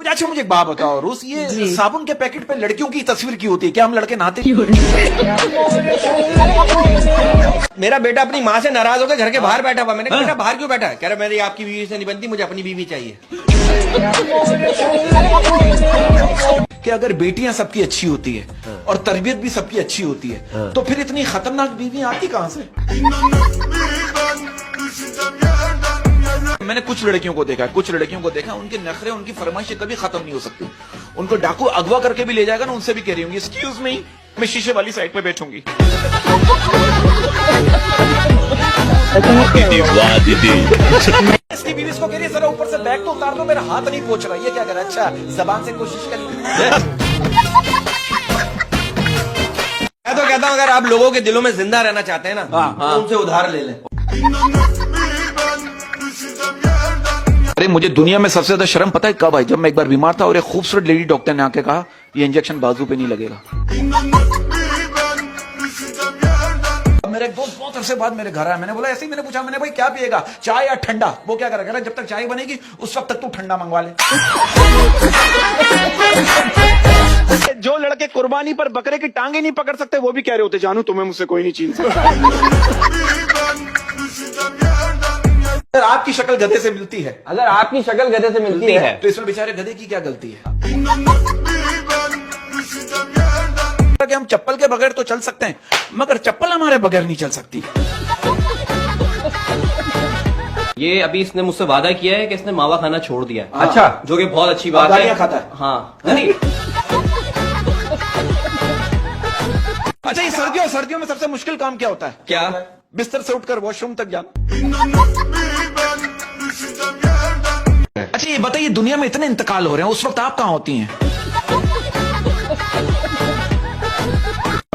अच्छा मुझे एक बात बताओ रोज, ये साबुन के पैकेट पे लड़कियों की तस्वीर क्यों होती है? क्या हम लड़के नहाते? मेरा बेटा अपनी माँ से नाराज होकर घर के बाहर बैठा हुआ। मैंने कहा बेटा बाहर क्यों बैठा है? कह रहा मेरी आपकी बीवी से नहीं बनती, मुझे अपनी बीवी चाहिए। कि अगर बेटियां सबकी अच्छी होती है और तरबियत भी सबकी अच्छी होती है तो फिर इतनी खतरनाक बीवी आती कहां से? मैंने कुछ लड़कियों को देखा, उनके नखरे, उनकी फरमाइशें कभी खत्म नहीं हो सकती। उनको डाकू अगवा करके भी ले जाएगा ना, उनसे भी कह रही होंगी एक्सक्यूज मी, मैं शीशे वाली साइड पे बैठूंगी। इसकी बीवी इसको कह रही है जरा ऊपर से बैग तो उतार दो, मेरा हाथ नहीं पहुंच रहा। ये क्या कर रहा है? अच्छा जबान से कोशिश कर। मैं तो कहता हूँ अगर आप लोगों के दिलों में जिंदा रहना चाहते हैं ना, तो उनसे उधार ले लें। अरे मुझे दुनिया में सबसे ज्यादा शर्म पता है कब आई? जब मैं एक बार बीमार था और एक खूबसूरत लेडी डॉक्टर ने आके कहा ये इंजेक्शन बाजू पे नहीं लगेगा। मेरे एक दोस्त बहुत अरसे बाद मेरे घर आया, मैंने बोला ऐसे ही, मैंने पूछा, मैंने भाई क्या पिएगा, चाय या ठंडा? वो क्या करेगा, जब तक चाय बनेगी उस वक्त तक तू ठंडा मंगवा ले। जो लड़के कुर्बानी पर बकरे की टांगे नहीं पकड़ सकते वो भी कह रहे होते जानू तुम्हें मुझसे कोई नहीं छीन सकता। अगर आपकी शक्ल गधे से मिलती है, अगर आपकी शक्ल गधे से मिलती है तो इसमें बेचारे गधे की क्या गलती है? कि हम चप्पल के बगैर तो चल सकते हैं मगर चप्पल हमारे बगैर नहीं चल सकती। ये अभी इसने मुझसे वादा किया है कि इसने मावा खाना छोड़ दिया है। अच्छा, जो कि बहुत अच्छी बात है। खाता है? हाँ नहीं। अच्छा ये सर्दियों में सबसे मुश्किल काम क्या होता है? क्या? बिस्तर से उठकर वॉशरूम तक जाना। अच्छा ये बताइए दुनिया में इतने इंतकाल हो रहे हैं, उस वक्त आप कहाँ होती हैं?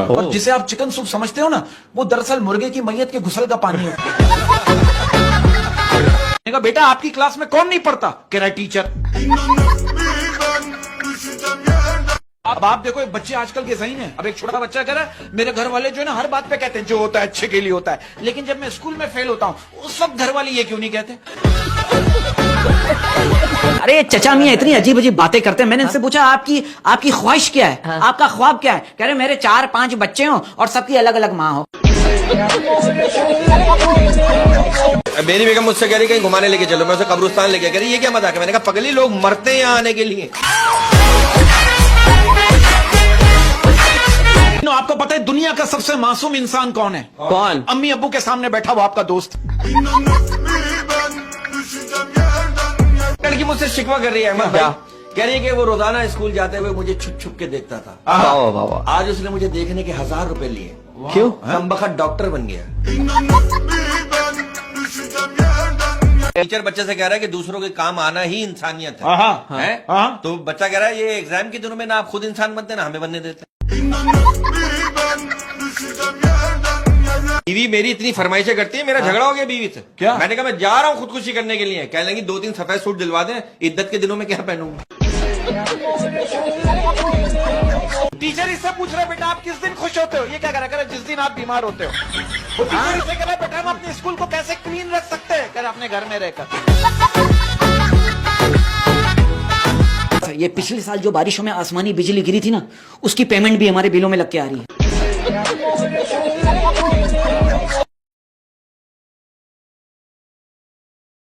और जिसे आप चिकन सूप समझते हो ना, वो दरअसल मुर्गे की मैयत के घुसल का पानी है। बेटा आपकी क्लास में कौन नहीं पढ़ता? कह रहा है टीचर। अब आप देखो एक बच्चे आजकल के सही हैं। अब एक छोटा बच्चा कह रहा है मेरे घर वाले जो है ना हर बात पे कहते हैं जो होता है अच्छे के लिए होता है, लेकिन जब मैं स्कूल में फेल होता हूँ उस वक्त घर वाले ये क्यों नहीं कहते? अरे चचा मियाँ इतनी अजीब अजीब बातें करते हैं। मैंने इनसे पूछा आपकी ख्वाहिश क्या है? आपका ख्वाब क्या है? कह रहे मेरे 4-5 बच्चे हो और सबकी अलग अलग माँ हो। मेरी बेगम मुझसे कह रही कहीं घुमाने लेके चलो, मैं उसे कब्रिस्तान लेके, कह रही ये क्या मजाक है? मैंने कहा पगली लोग मरते हैं यहाँ आने के लिए। आपको पता है दुनिया का सबसे मासूम इंसान कौन है? कौन? अम्मी अब्बू के सामने बैठा हुआ आपका दोस्त। लड़की मुझसे शिकवा कर रही है अहमद भाई, कह रही है कि वो रोजाना स्कूल जाते हुए मुझे छुप छुप के देखता था। आज उसने मुझे देखने के 1000 रुपए लिए। क्यों? कमबख्त डॉक्टर बन गया। टीचर बच्चे से कह रहा है कि दूसरों के काम आना ही इंसानियत है। तो बच्चा कह रहा है ये एग्जाम के दिनों में ना आप खुद इंसान बनते ना हमें बनने देते। बीवी मेरी इतनी फरमाइशें करती है, मेरा झगड़ा हो गया बीवी से। क्या? मैंने कहा मैं जा रहा हूँ खुदकुशी करने के लिए। कह लेंगी 2-3 सफेद सूट दिलवा दें, इद्दत के दिनों में क्या पहनूंगा? टीचर इससे पूछ रहा है बेटा आप किस दिन खुश होते हो? ये क्या करा कर जिस दिन आप बीमार होते हो। वो टीचर इससे कह रहा है बेटा हम अपने स्कूल को कैसे क्लीन रख सकते हैं? कह रहा अपने घर में रहकर। ये पिछले साल जो बारिशों में आसमानी बिजली गिरी थी ना, उसकी पेमेंट भी हमारे बिलों में लग के आ रही है।